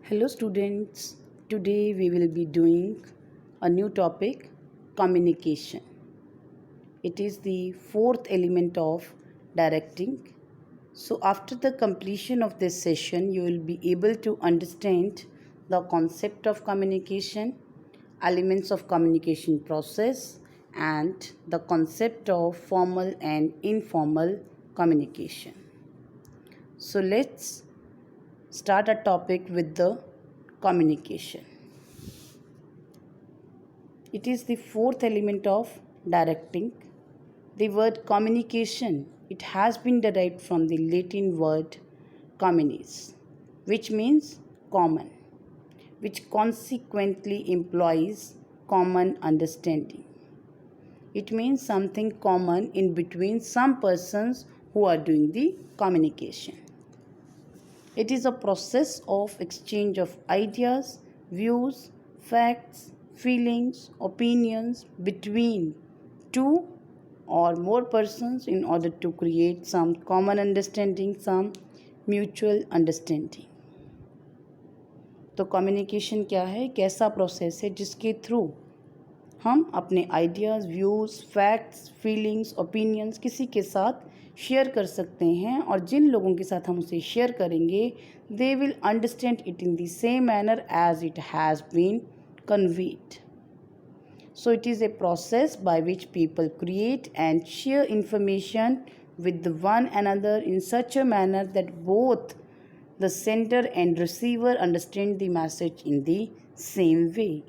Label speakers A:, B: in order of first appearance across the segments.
A: Hello students, today we will be doing a new topic, communication. It is the fourth element of directing. So after the completion of this session, you will be able to understand the concept of communication, elements of communication process, and the concept of formal and informal communication. So let's start a topic with the communication. It is the fourth element of directing. The word communication, it has been derived from the Latin word communis, which means common, which consequently implies common understanding. It means something common in between some persons who are doing the communication. It is a process of exchange of ideas, views, facts, feelings, opinions between two or more persons in order to create some common understanding, some mutual understanding. तो communication क्या है, एक ऐसा process है जिसके through हम अपने ideas, views, facts, feelings, opinions किसी के साथ शेयर कर सकते हैं और जिन लोगों के साथ हम उसे शेयर करेंगे they will understand it in the same manner as it has been conveyed. So it is a process by which people create and share information with one another in such a manner that both the sender and receiver understand the message in the same way.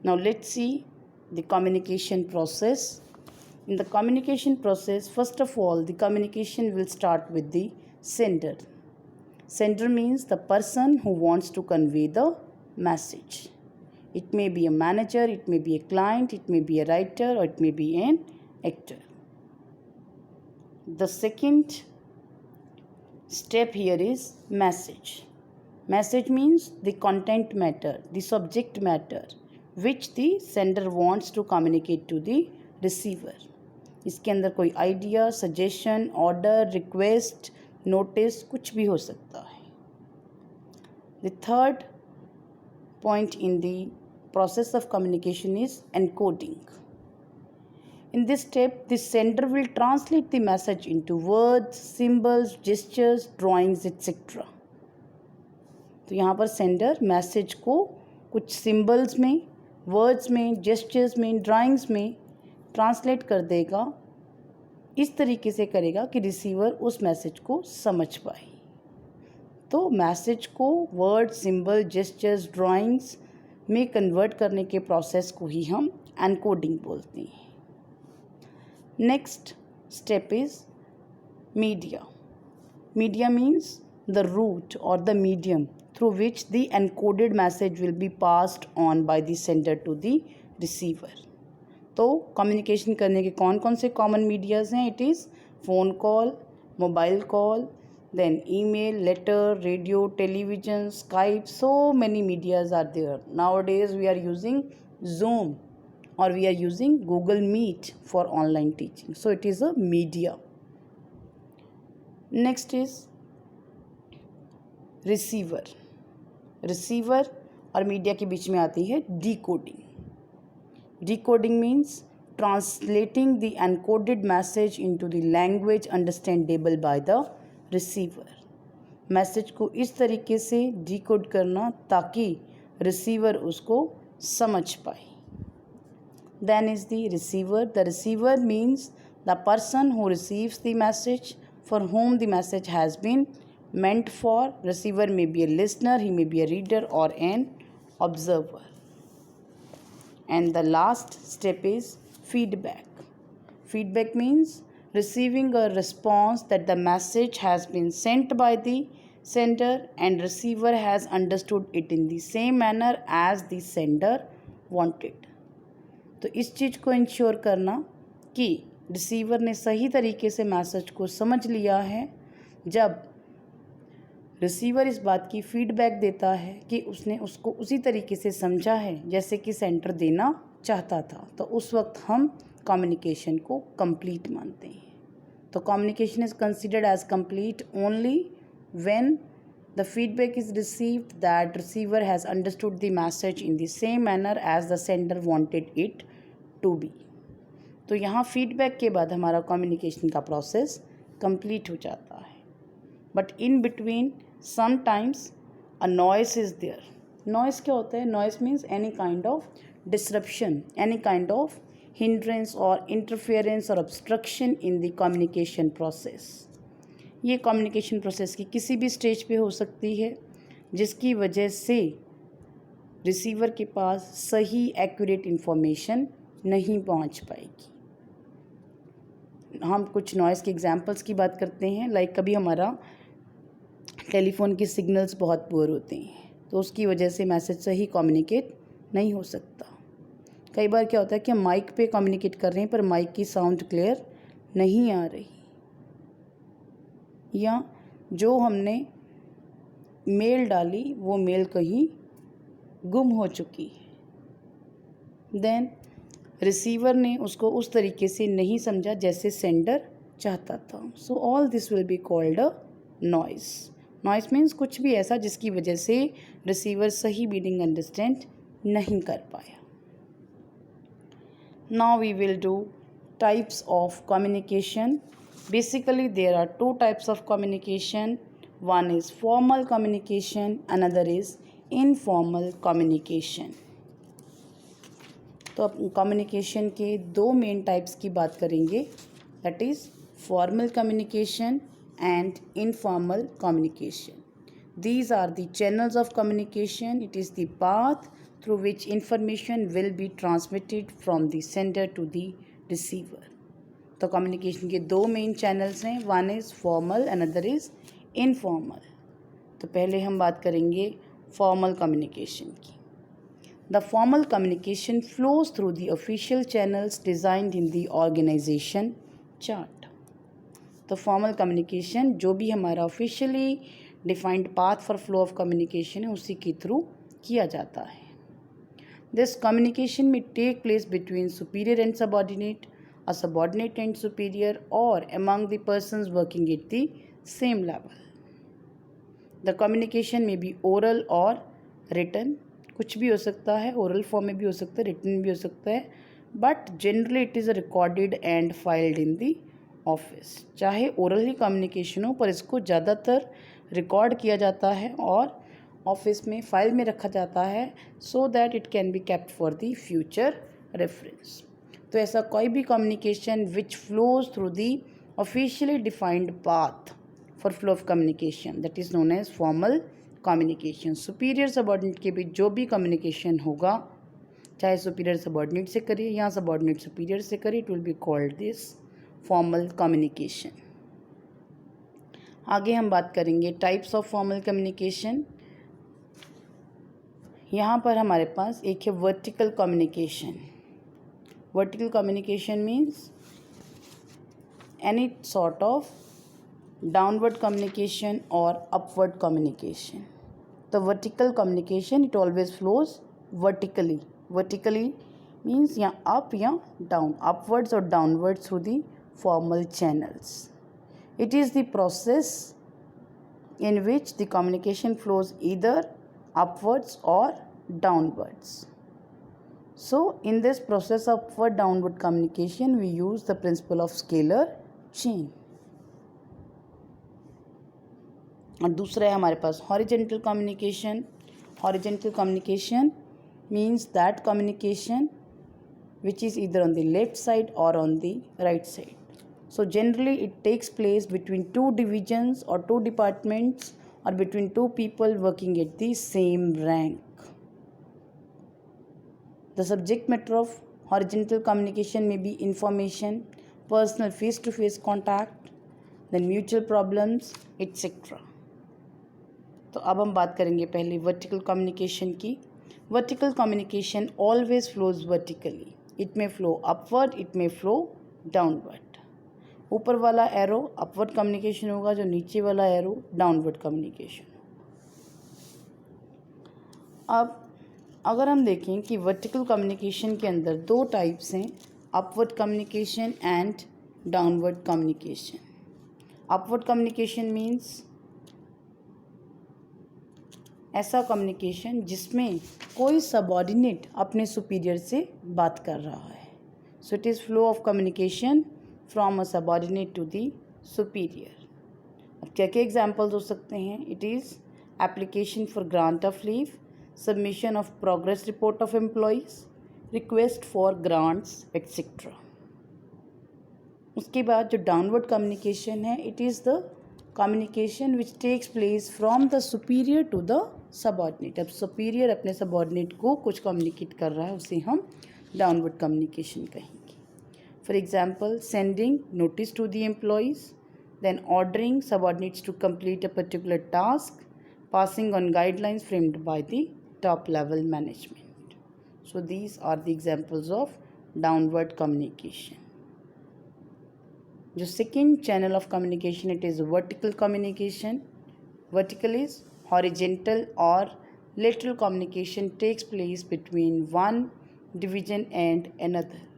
A: Now let's see the communication process. In the communication process, first of all, the communication will start with the sender. Sender means the person who wants to convey the message. It may be a manager, it may be a client, it may be a writer, or it may be an actor. The second step here is message. Message means the content matter, the subject matter, which the sender wants to communicate to the receiver. इसके अंदर कोई idea, suggestion, order, request, notice कुछ भी हो सकता है. The third point in the process of communication is encoding. In this step, the sender will translate the message into words, symbols, gestures, drawings, etc. तो यहाँ पर सेंडर मैसेज को कुछ सिंबल्स में, वर्ड्स में, जेस्चर्स में, ड्राइंग्स में translate कर देगा. इस तरीके से करेगा कि रिसीवर उस मैसेज को समझ पाए. तो मैसेज को वर्ड, सिंबल, जेस्चर्स, ड्राइंग्स में कन्वर्ट करने के प्रोसेस को ही हम एनकोडिंग बोलते हैं. Next step is media. Media means the route और the medium through which the encoded message will be passed on by the sender to the receiver. तो कम्युनिकेशन करने के कौन कौन से कॉमन मीडियाज़ हैं? It is phone call, mobile call, then email, letter, radio, television, Skype, so many medias are there. Nowadays we are using Zoom or we are using Google Meet for online teaching. So it is a media. Next is receiver. Receiver और media के बीच में आती है decoding. Decoding means translating the encoded message into the language understandable by the receiver. Message को इस तरीके से decode करना ताकि रिसीवर उसको समझ पाए. Then is the receiver. The receiver means the person who receives the message for whom the message has been meant for. Receiver may be a listener, he may be a reader or an observer. And the last step is feedback. Feedback means receiving a response that the message has been sent by the sender and receiver has understood it in the same manner as the sender wanted. तो इस चीज़ को ensure करना कि receiver ने सही तरीके से message को समझ लिया है. जब रिसीवर इस बात की फीडबैक देता है कि उसने उसको उसी तरीके से समझा है जैसे कि सेंटर देना चाहता था, तो उस वक्त हम कम्युनिकेशन को कंप्लीट मानते हैं. तो communication is considered as complete only when The feedback is received that receiver has understood the message in the same manner as the sender wanted it to be. तो यहाँ फीडबैक के बाद हमारा communication का process complete हो जाता है. But in between sometimes a noise is there. Noise क्या होता है? Noise means any kind of disruption, any kind of hindrance और इंटरफेरेंस और obstruction in the communication process. ये कम्युनिकेशन प्रोसेस की किसी भी स्टेज पे हो सकती है जिसकी वजह से रिसीवर के पास सही एक्यूरेट इन्फॉर्मेशन नहीं पहुंच पाएगी. हम कुछ नॉइज़ के एग्जांपल्स की बात करते हैं. लाइक कभी हमारा टेलीफोन के सिग्नल्स बहुत पुअर होते हैं तो उसकी वजह से मैसेज सही कम्युनिकेट नहीं हो सकता. कई बार क्या होता है कि हम माइक पे कम्युनिकेट कर रहे हैं पर माइक की साउंड क्लियर नहीं आ रही, या जो हमने मेल डाली वो मेल कहीं गुम हो चुकी है. देन रिसीवर ने उसको उस तरीके से नहीं समझा जैसे सेंडर चाहता था. So all this will be called a noise. Noise means कुछ भी ऐसा जिसकी वजह से रिसीवर सही मीनिंग अंडरस्टैंड नहीं कर पाया. Now we will do types of communication. Basically, there are two types of communication. One is formal communication, another is informal communication. तो अब कम्युनिकेशन के दो मेन टाइप्स की बात करेंगे, that is formal communication and informal communication. These are the channels of communication. It is the path through which information will be transmitted from the sender to the receiver. तो communication के दो main channels हैं. One is formal, another is informal. तो पहले हम बात करेंगे formal communication की. The formal communication flows through the official channels designed in the organisation chart. तो फॉर्मल कम्युनिकेशन जो भी हमारा officially defined path for flow of communication है उसी के थ्रू किया जाता है. दिस कम्युनिकेशन में take place between superior and subordinate, a subordinate and superior, or among the persons working at the same level. The communication may be oral or written. कुछ भी हो सकता है, oral form में भी हो सकता है, written भी हो सकता है, but generally it is recorded and filed in the office. चाहे oral ही communication हो पर इसको ज़्यादातर रिकॉर्ड किया जाता है और ऑफिस में फाइल में रखा जाता है so that it can be kept for the future reference. तो ऐसा कोई भी communication which flows through the officially defined path for flow of communication that is known as formal communication. Superior subordinate के बीच जो भी कम्युनिकेशन होगा, चाहे सुपीरियर सबऑर्डिनेट से करिए या सबऑर्डिनेट सुपीरियर से करिए, it will be called this formal communication. आगे हम बात करेंगे टाइप्स ऑफ फॉर्मल कम्युनिकेशन. यहाँ पर हमारे पास एक है vertical communication. Vertical communication means any sort of downward communication or upward communication. The vertical communication, it always flows vertically. Vertically means या up या down, upwards or downwards through the formal channels. It is the process in which the communication flows either upwards or downwards. So, in this process of upward downward communication, we use the principle of scalar chain. और दूसरा है हमारे पास horizontal communication. Horizontal communication means that communication which is either on the left side or on the right side. So, generally it takes place between two divisions or two departments or between two people working at the same rank. The subject matter of horizontal communication may be information, personal face-to-face contact, then mutual problems, etc. तो अब हम बात करेंगे पहले vertical communication की. Vertical communication always flows vertically. It may flow upward, it may flow downward. ऊपर वाला arrow upward communication होगा, जो नीचे वाला एरो डाउनवर्ड कम्युनिकेशन. अब अगर हम देखें कि वर्टिकल कम्युनिकेशन के अंदर दो टाइप्स हैं, upward communication and downward communication. Upward communication means ऐसा कम्युनिकेशन जिसमें कोई सबऑर्डिनेट अपने सुपीरियर से बात कर रहा है. So it is flow of communication from a subordinate to the superior. अब क्या क्या एग्जाम्पल्स हो सकते हैं? It is application for grant of leave, submission of progress report of employees, request for grants etcetera. उसके बाद जो डाउनवर्ड कम्युनिकेशन है, it is the communication which takes place from the superior to the subordinate. अब superior अपने subordinate को कुछ communicate कर रहा है, उसे हम डाउनवर्ड कम्युनिकेशन कहेंगे. For example, sending notice to the employees, then ordering subordinates to complete a particular task, passing on guidelines framed by the top level management. So these are the examples of downward communication. जो second channel of communication, it is vertical communication. Vertical is horizontal or lateral communication takes place between one division and another.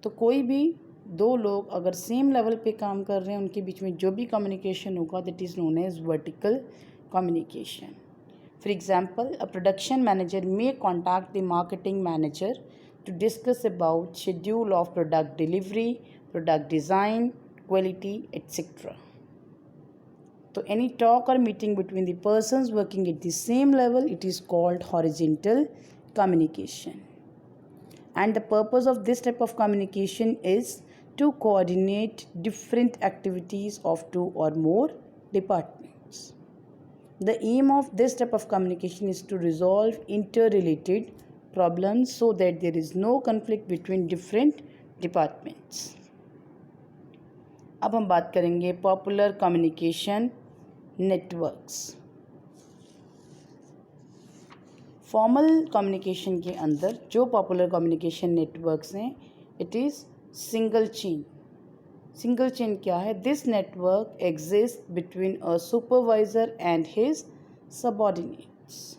A: तो कोई भी दो लोग अगर same level पे काम कर रहे हैं, उनके बीच में जो भी कम्युनिकेशन होगा, that is known as vertical communication. For example, a production manager may contact the marketing manager to discuss about schedule of product delivery, product design, quality etcetera. तो एनी टॉक और meeting between the persons working at the same level, it is called horizontal communication. And the purpose of this type of communication is to coordinate different activities of two or more departments. The aim of this type of communication is to resolve interrelated problems so that there is no conflict between different departments. अब हम बात करेंगे popular communication networks. Formal communication के अंदर जो popular communication networks हैं, it is single chain. Single chain क्या है? This network exist between a supervisor and his subordinates.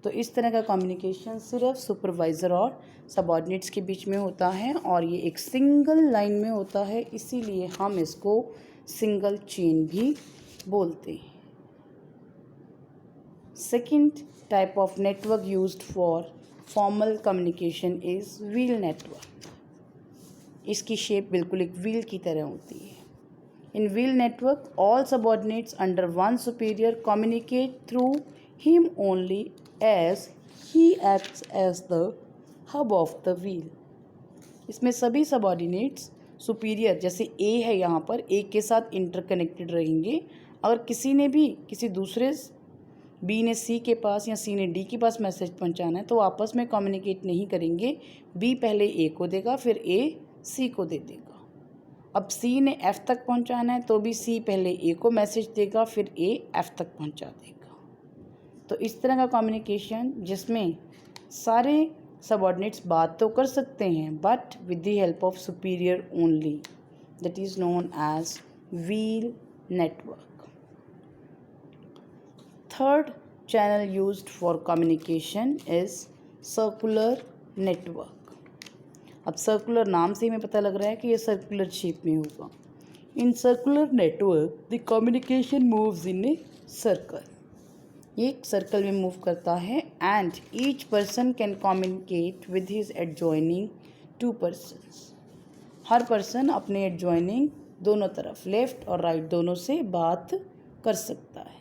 A: तो इस तरह का कम्युनिकेशन सिर्फ सुपरवाइज़र और सबऑर्डिनेट्स के बीच में होता है और ये एक सिंगल लाइन में होता है, इसीलिए हम इसको सिंगल चेन भी बोलते हैं. Second type of network used for formal communication is wheel network. इसकी शेप बिल्कुल एक व्हील की तरह होती है. In wheel network, all subordinates under one superior communicate through him only as he acts as the hub of the wheel. इसमें सभी subordinates superior, जैसे ए है यहाँ पर, ए के साथ इंटरकनेक्टेड रहेंगे. अगर किसी ने भी किसी दूसरे बी ने सी के पास या सी ने डी के पास मैसेज पहुंचाना है, तो आपस में कम्युनिकेट नहीं करेंगे. बी पहले ए को देगा, फिर ए सी को दे देगा. अब सी ने एफ़ तक पहुंचाना है, तो भी सी पहले ए को मैसेज देगा, फिर ए एफ़ तक पहुंचा देगा. तो इस तरह का कम्युनिकेशन जिसमें सारे सबऑर्डिनेट्स बात तो कर सकते हैं, but with the help of superior only, that is known as wheel network. Third channel used for communication is circular network. अब सर्कुलर नाम से हमें पता लग रहा है कि ये सर्कुलर शेप में होगा. In circular network the communication moves in a circle. ये एक सर्कल में मूव करता है and each person can communicate with his adjoining to persons. Her person अपने एडजॉइनिंग दोनों तरफ, लेफ्ट और राइट दोनों से बात कर सकता है.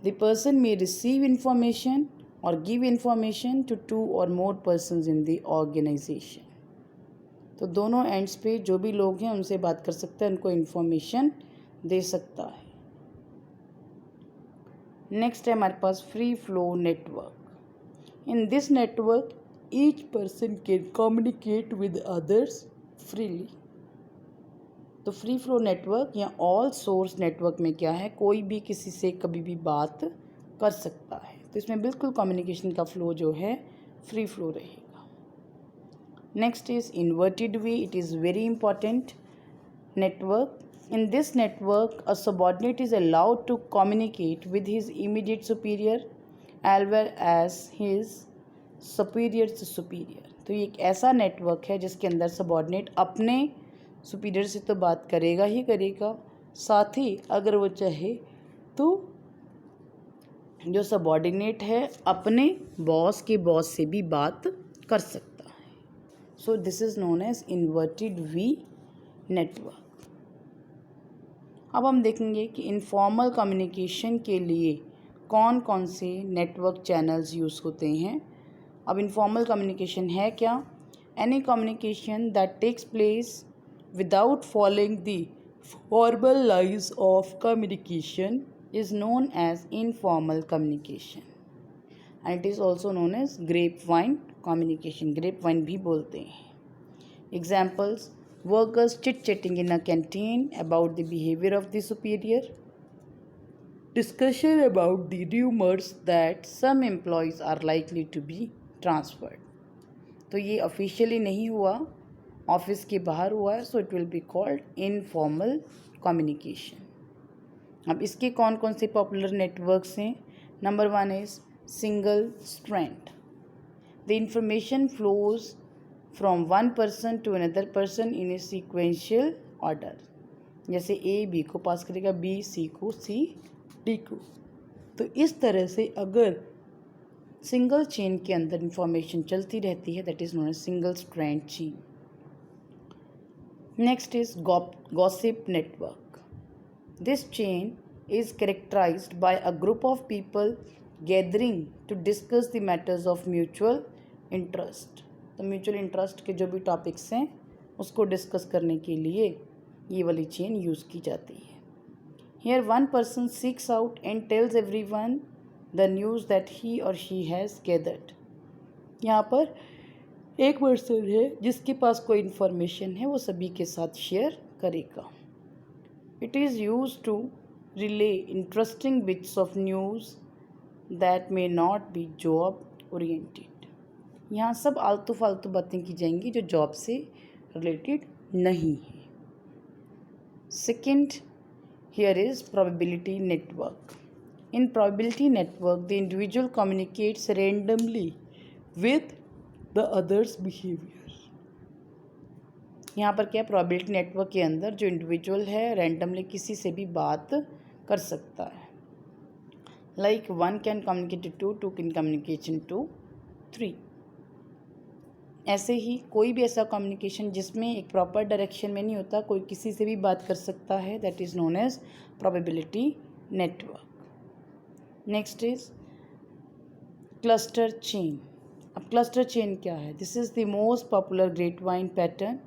A: The person may receive information or give information to two or more persons in the organization. तो दोनों एंड्स पे जो भी लोग हैं उनसे बात कर सकता है, उनको इन्फॉर्मेशन दे सकता है. नेक्स्ट है हमारे पास free flow network. In this network each person can communicate with others freely. तो फ्री फ्लो नेटवर्क या ऑल सोर्स नेटवर्क में क्या है, कोई भी किसी से कभी भी बात कर सकता है. तो इसमें बिल्कुल कम्युनिकेशन का फ्लो जो है फ्री फ्लो रहेगा. Next is inverted way. It is very important network. In this network, a subordinate is allowed to communicate with his immediate superior as well as his superior to superior. तो ये एक ऐसा network है जिसके अंदर subordinate अपने superior से तो बात करेगा ही करेगा, साथ ही अगर वो चाहे तो जो सबॉर्डिनेट है अपने बॉस के बॉस से भी बात कर सकता है. So this is known as inverted V network. अब हम देखेंगे कि इनफॉर्मल कम्युनिकेशन के लिए कौन कौन से नेटवर्क चैनल्स यूज़ होते हैं. अब इनफॉर्मल कम्युनिकेशन है क्या? Any communication that takes place without following the formal lines of communication is known as informal communication and it is also known as grapevine communication. grapevine भी बोलते हैं. Examples: workers chit-chatting in a canteen about the behavior of the superior, discussion about the rumors that some employees are likely to be transferred. तो ये officially नहीं हुआ, office के बाहर हुआ है, so it will be called informal communication. अब इसके कौन कौन से पॉपुलर नेटवर्क्स हैं? Number 1 is single strand. The information flows from one person to another person in a sequential order. जैसे ए बी को पास करेगा, बी सी को, सी डी को. तो इस तरह से अगर सिंगल चेन के अंदर इंफॉर्मेशन चलती रहती है, that is known as single strand chain. Next is gossip network. This chain is characterized by a group of people gathering to discuss the matters of mutual interest. तो mutual interest के जो भी topics हैं उसको discuss करने के लिए ये वाली चेन यूज़ की जाती है. Here one person seeks out and tells everyone the news that he or she has gathered. यहाँ पर एक पर्सन है जिसके पास कोई इन्फॉर्मेशन है, वो सभी के साथ शेयर करेगा. It is used to relay interesting bits of news that may not be job oriented. यहाँ सब आलतू फालतू बातें की जाएंगी जो जॉब से रिलेटेड नहीं है. Second, here is probability network. In probability network the individual communicates randomly with the others behaviour. यहाँ पर क्या, प्रोबेबिलिटी नेटवर्क के अंदर जो इंडिविजुअल है रैंडमली किसी से भी बात कर सकता है. Like 1 can communicate to, 2 can communication to 3. ऐसे ही कोई भी ऐसा कम्युनिकेशन जिसमें एक प्रॉपर डायरेक्शन में नहीं होता, कोई किसी से भी बात कर सकता है, that is known as probability network. Next is cluster chain. अब क्लस्टर चेन क्या है? This is the most popular grapevine pattern.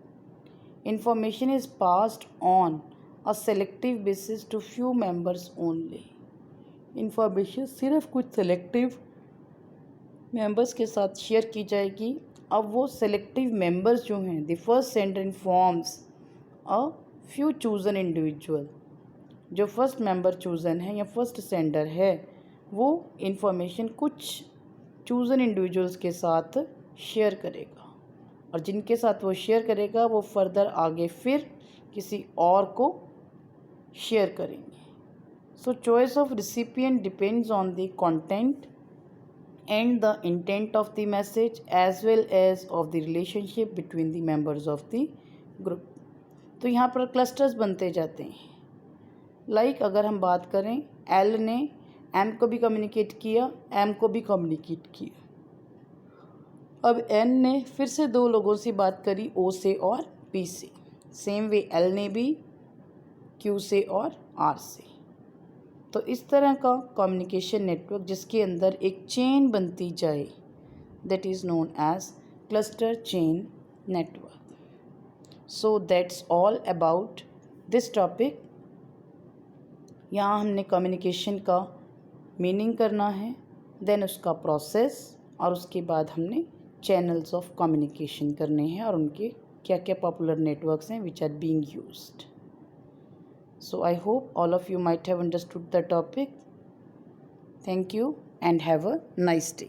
A: Information is passed on a selective basis to few members only. Information सिर्फ कुछ selective members के साथ share की जाएगी. अब वो सेलेक्टिव मेंबर्स जो हैं, the first sender informs a few chosen individual. जो फर्स्ट मेंबर चूजन है या फर्स्ट सेंडर है, वो इंफॉर्मेशन कुछ चूजन इंडिविजुअल्स के साथ शेयर करेगा और जिनके साथ वो शेयर करेगा वो फर्दर आगे फिर किसी और को शेयर करेंगे. So choice of recipient depends on the content and the intent of the message as well as of the relationship between the members of the group. तो यहाँ पर क्लस्टर्स बनते जाते हैं. लाइक अगर हम बात करें, एल ने एम को भी कम्युनिकेट किया, एम को भी कम्युनिकेट किया. अब एन ने फिर से 2 लोगों से बात करी, ओ से और पी से. सेम वे एल ने भी क्यू से और आर से. तो इस तरह का कम्युनिकेशन नेटवर्क जिसके अंदर एक चेन बनती जाए, that is known as cluster chain network. So that's all about this topic. यहाँ हमने कम्युनिकेशन का मीनिंग करना है, देन उसका प्रोसेस, और उसके बाद हमने चैनल्स ऑफ कम्युनिकेशन करने हैं और उनके क्या क्या पॉपुलर नेटवर्क्स हैं which are being used. So I hope all of you might have understood the topic. Thank you and have a nice day.